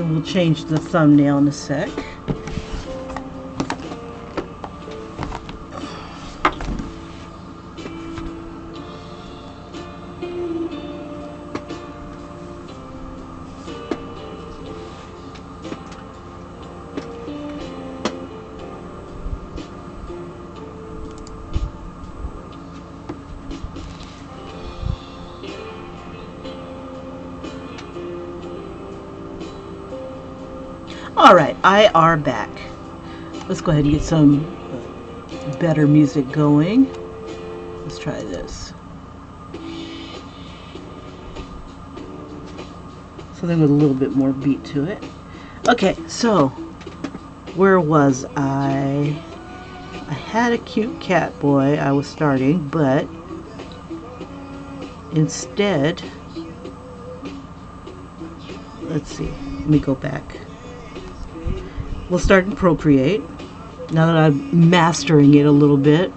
And we'll change the thumbnail in a sec. Alright, I are back. Let's go ahead and get some better music going. Let's try this. Something with a little bit more beat to it. Okay, so where was I? I had a cute cat boy I was starting, but instead, let's see, let me go back. We'll start in Procreate, now that I'm mastering it a little bit.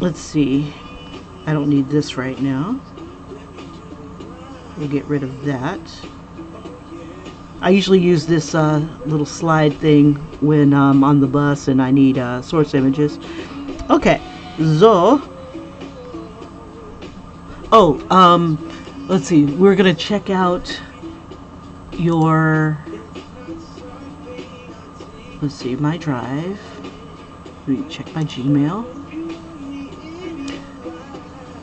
Let's see, I don't need this right now. We'll get rid of that. I usually use this little slide thing when I'm on the bus and I need source images. Okay, so, let's see, we're gonna check out your, let's see, my drive. Let me check my Gmail.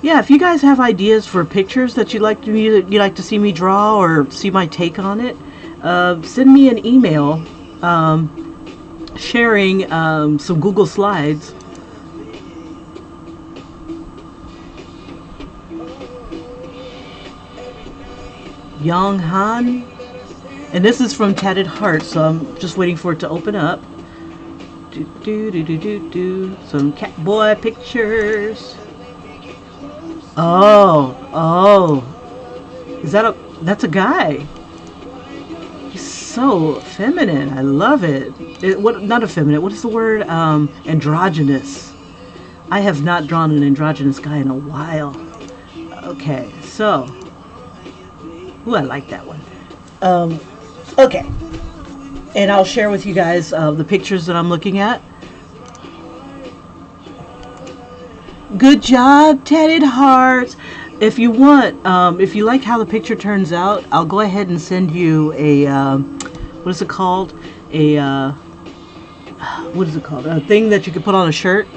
Yeah, if you guys have ideas for pictures that you'd like to see me draw or see my take on it, send me an email sharing some Google Slides. Young Han. And this is from Tatted Heart, so I'm just waiting for it to open up. Some cat boy pictures. Oh, that's a guy. He's so feminine. I love it. Not effeminate. What is the word? Androgynous. I have not drawn an androgynous guy in a while. Okay, so. Ooh, I like that one. Okay, and I'll share with you guys the pictures that I'm looking at. Good job, Tatted Hearts. If you want, if you like how the picture turns out, I'll go ahead and send you a, what is it called? A thing that you can put on a shirt.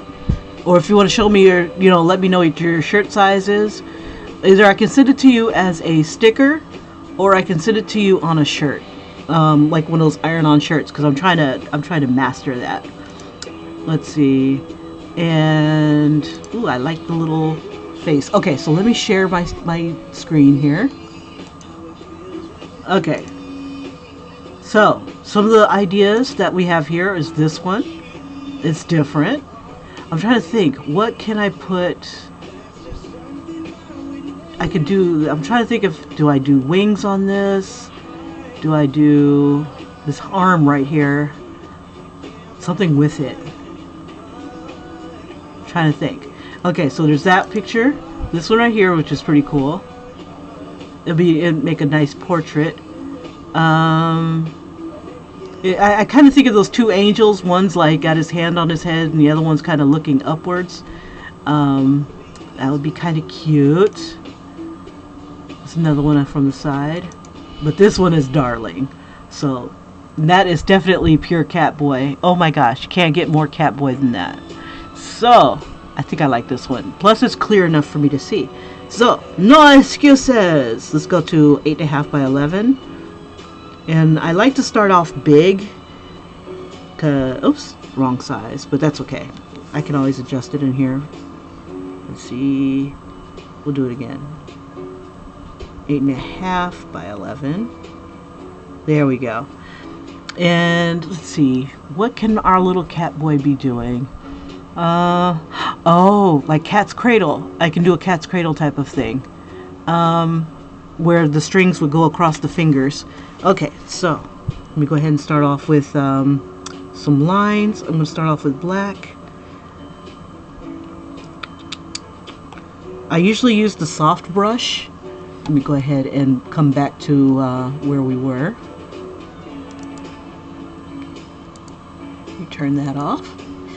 Or if you want to show me your, let me know what your shirt size is. Either I can send it to you as a sticker, or I can send it to you on a shirt. Like one of those iron-on shirts, because I'm trying to master that. Let's see, and ooh, I like the little face. Okay, so let me share my screen here. Okay, so some of the ideas that we have here is this one. It's different. I'm trying to think, what can I put? I could do. I'm trying to think of, do I do wings on this? Do I do this arm right here? Something with it. I'm trying to think. Okay, so there's that picture. This one right here, which is pretty cool. It'd make a nice portrait. I kind of think of those two angels. One's like got his hand on his head, and the other one's kind of looking upwards. That would be kind of cute. There's another one from the side. But this one is darling. So that is definitely pure cat boy. Oh my gosh, you can't get more cat boy than that. So I think I like this one. Plus it's clear enough for me to see. So no excuses. Let's go to 8.5 by 11. And I like to start off big. Oops, wrong size, but that's okay. I can always adjust it in here. Let's see. We'll do it again. 8.5 by 11. There we go. And let's see, what can our little cat boy be doing? Oh, like Cat's Cradle. I can do a Cat's Cradle type of thing, where the strings would go across the fingers. Okay, so let me go ahead and start off with some lines. I'm going to start off with black. I usually use the soft brush. Let me go ahead and come back to where we were. Turn that off.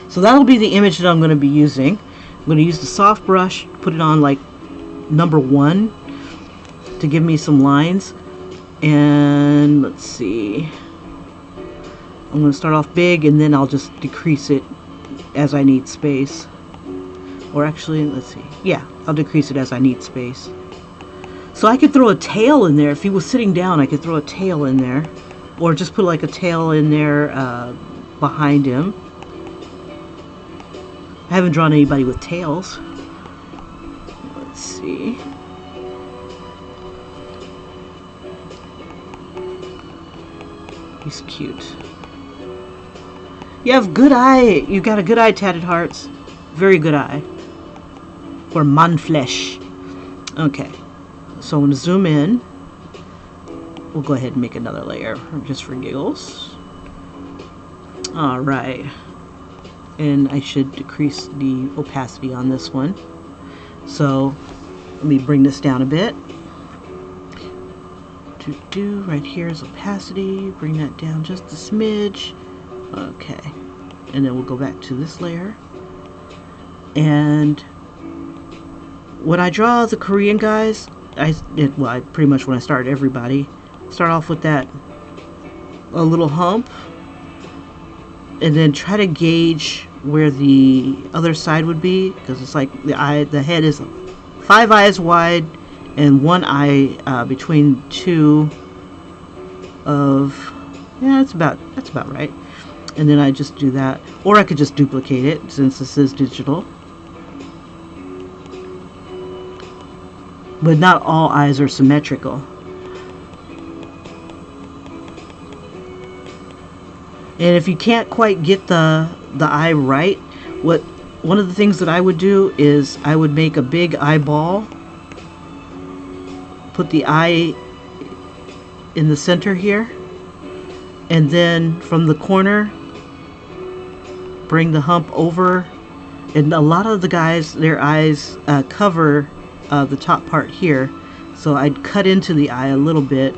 So that'll be the image that I'm going to be using. I'm going to use the soft brush, put it on like number 1 to give me some lines. And let's see. I'm going to start off big and then I'll just decrease it as I need space. Or actually, let's see. Yeah, I'll decrease it as I need space. So I could throw a tail in there. If he was sitting down, I could throw a tail in there. Or just put like a tail in there behind him. I haven't drawn anybody with tails. Let's see. He's cute. You have good eye. You got a good eye, Tatted Hearts. Very good eye. For Manflesh. Okay. So I'm going to zoom in. We'll go ahead and make another layer just for giggles. Alright. And I should decrease the opacity on this one. So let me bring this down a bit. Right here is opacity. Bring that down just a smidge. Okay. And then we'll go back to this layer. And when I draw the Korean guys, I pretty much when I start everybody, start off with that a little hump. And then try to gauge where the other side would be, because it's like the head is 5 eyes wide and 1 eye between 2 of, yeah, that's about right. And then I just do that, or I could just duplicate it since this is digital. But not all eyes are symmetrical. And if you can't quite get the eye right, one of the things that I would do is I would make a big eyeball, put the eye in the center here, and then from the corner bring the hump over. And a lot of the guys, their eyes cover the top part here, so I'd cut into the eye a little bit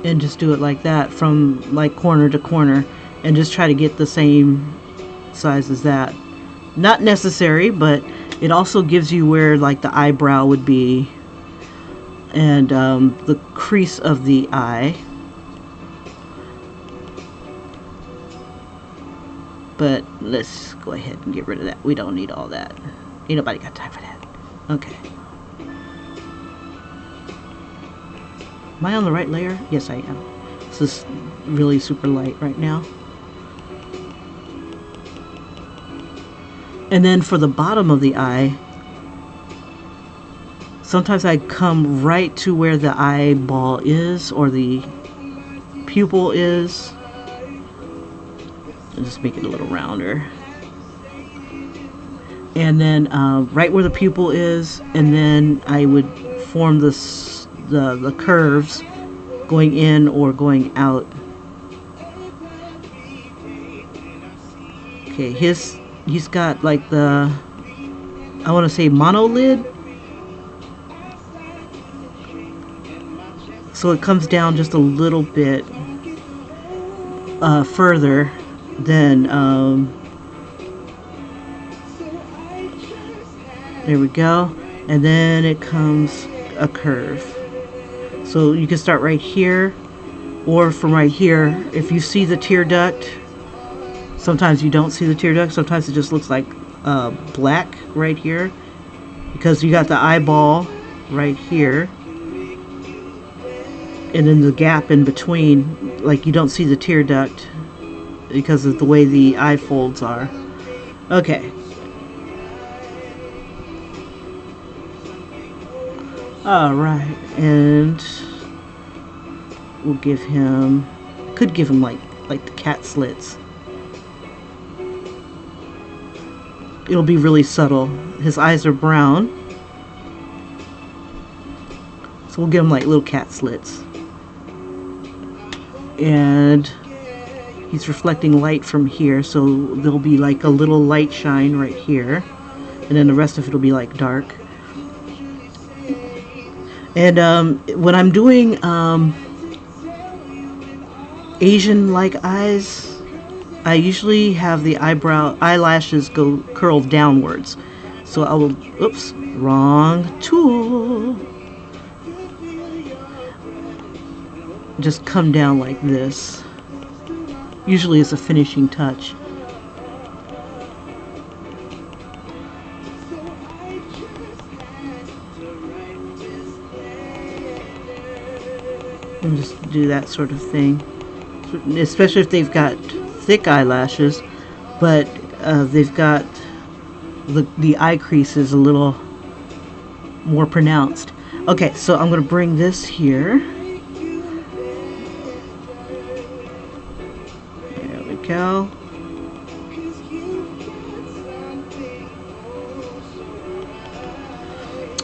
and just do it like that from like corner to corner and just try to get the same size as that. Not necessary, but it also gives you where like the eyebrow would be and the crease of the eye. But let's go ahead and get rid of that. We don't need all that. Ain't nobody got time for that. Okay. Am I on the right layer? Yes, I am. This is really super light right now. And then for the bottom of the eye, sometimes I come right to where the eyeball is or the pupil is. And just make it a little rounder. And then right where the pupil is, and then I would form this the curves going in or going out. Okay, he's got like the, I want to say monolid, so it comes down just a little bit further than there we go, and then it comes a curve. So you can start right here, or from right here. If you see the tear duct, sometimes you don't see the tear duct. Sometimes it just looks like black right here, because you got the eyeball right here, and then the gap in between, like you don't see the tear duct because of the way the eye folds are. Okay. Alright, and we'll give him, could give him like the cat slits. It'll be really subtle. His eyes are brown, so we'll give him like little cat slits. And he's reflecting light from here, so there'll be like a little light shine right here. and then the rest of it will be like dark. And when I'm doing Asian-like eyes, I usually have the eyelashes go curled downwards. So I will, oops, wrong tool. Just come down like this. Usually it's a finishing touch. And just do that sort of thing. Especially if they've got thick eyelashes, but they've got the eye crease is a little more pronounced. Okay, so I'm going to bring this here. There we go.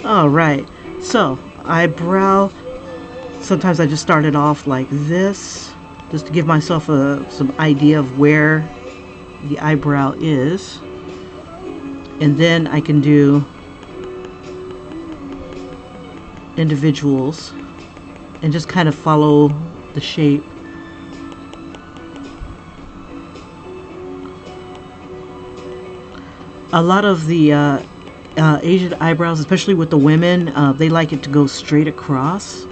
All right, so eyebrow. Sometimes I just start it off like this, just to give myself some idea of where the eyebrow is. And then I can do individuals and just kind of follow the shape. A lot of the Asian eyebrows, especially with the women, they like it to go straight across.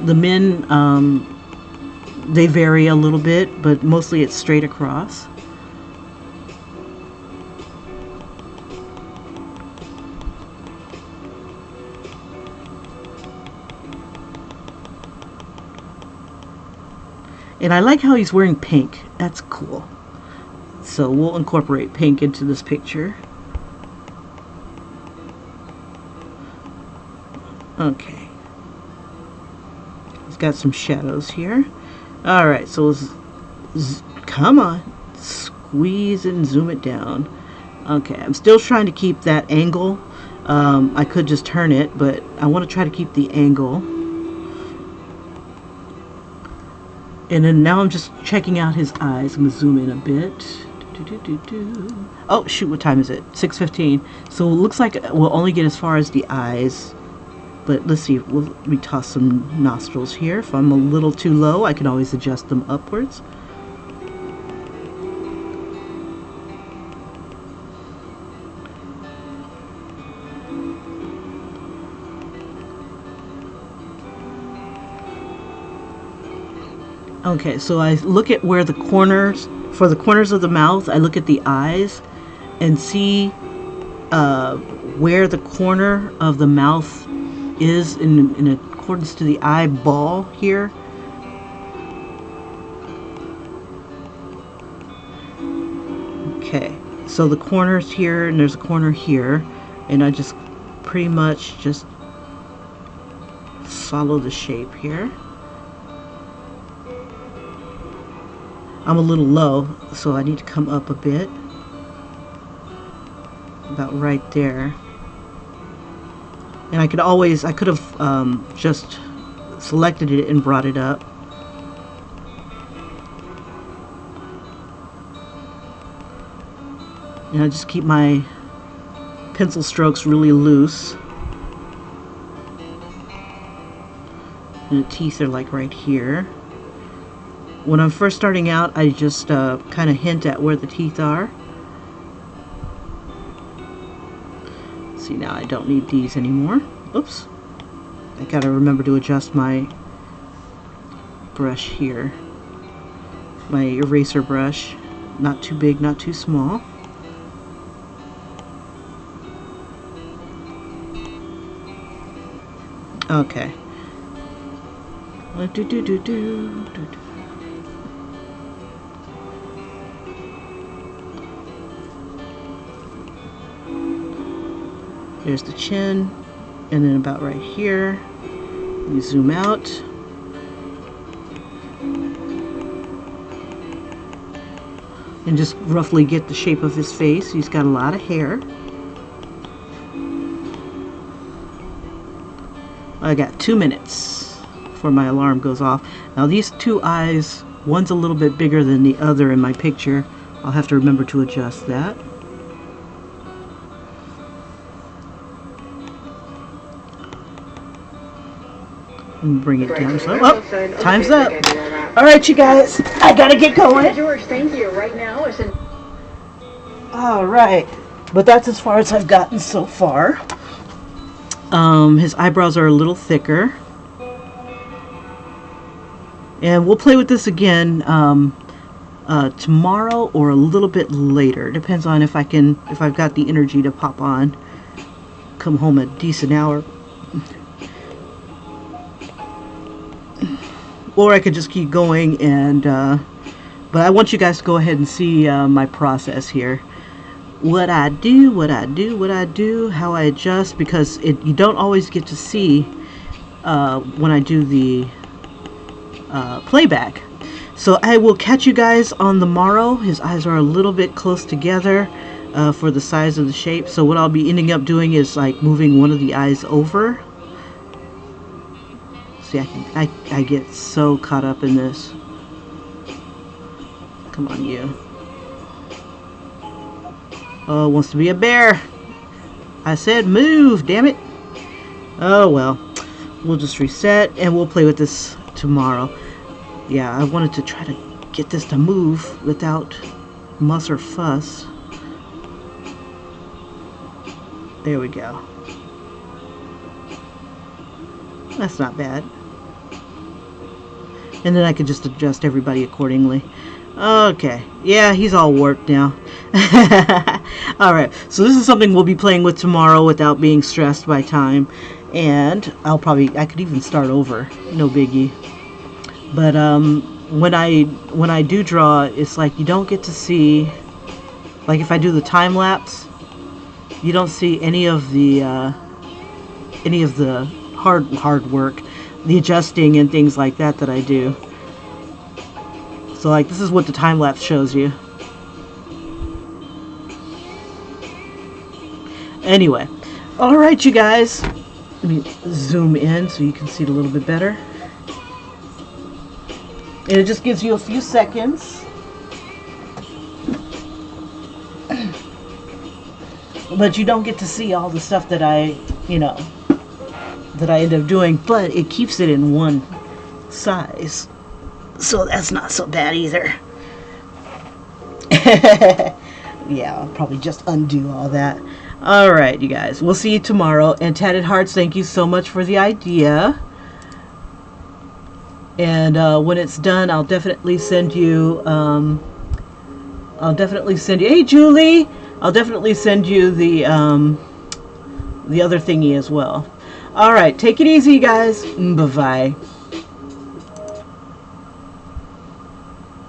The men, they vary a little bit, but mostly it's straight across. And I like how he's wearing pink. That's cool. So we'll incorporate pink into this picture. Okay. It's got some shadows here. Alright, so let's come on. Squeeze and zoom it down. Okay, I'm still trying to keep that angle. I could just turn it, but I want to try to keep the angle. And then now I'm just checking out his eyes. I'm going to zoom in a bit. Oh, shoot, what time is it? 6:15. So it looks like we'll only get as far as the eyes. But let's see, let me toss some nostrils here. If I'm a little too low, I can always adjust them upwards. Okay, so I look at where the corners, for the corners of the mouth, I look at the eyes and see where the corner of the mouth is in accordance to the eyeball here. Okay, so the corners here, and there's a corner here, and I just pretty much just follow the shape here. I'm a little low, so I need to come up a bit. About right there. And I could have just selected it and brought it up. And I just keep my pencil strokes really loose. And the teeth are like right here. When I'm first starting out, I just kind of hint at where the teeth are. See, now I don't need these anymore. Oops. I gotta remember to adjust my brush here. My eraser brush. Not too big, not too small. Okay. There's the chin, and then about right here, you zoom out. And just roughly get the shape of his face. He's got a lot of hair. I got 2 minutes before my alarm goes off. Now these two eyes, one's a little bit bigger than the other in my picture. I'll have to remember to adjust that. Bring it down. So, oh, time's up. All right, you guys. I gotta get going. George, thank you. Right now, all right, but that's as far as I've gotten so far. His eyebrows are a little thicker, and we'll play with this again tomorrow or a little bit later. Depends on if I've got the energy to pop on. Come home at a decent hour. Or I could just keep going, and but I want you guys to go ahead and see my process here. What I do, how I adjust, because you don't always get to see when I do the playback. So I will catch you guys on the morrow. His eyes are a little bit close together for the size of the shape. So what I'll be ending up doing is like moving one of the eyes over. See, I get so caught up in this. Come on, you. Oh, wants to be a bear. I said move, damn it. Oh, well. We'll just reset, and we'll play with this tomorrow. Yeah, I wanted to try to get this to move without muss or fuss. There we go. That's not bad. And then I could just adjust everybody accordingly. Okay. Yeah, he's all warped now. Alright, so this is something we'll be playing with tomorrow without being stressed by time. And I could even start over. No biggie. But when I do draw, it's like you don't get to see, like if I do the time lapse, you don't see any of the hard work, the adjusting and things like that I do. So like this is what the time lapse shows you. Anyway, all right, you guys. Let me zoom in so you can see it a little bit better. And it just gives you a few seconds. But you don't get to see all the stuff that I end up doing, but it keeps it in one size. So that's not so bad either. Yeah, I'll probably just undo all that. Alright, you guys. We'll see you tomorrow. And Tatted Hearts, thank you so much for the idea. And when it's done, I'll definitely send you... Hey, Julie! I'll definitely send you the other thingy as well. Alright, take it easy, guys. Bye-bye.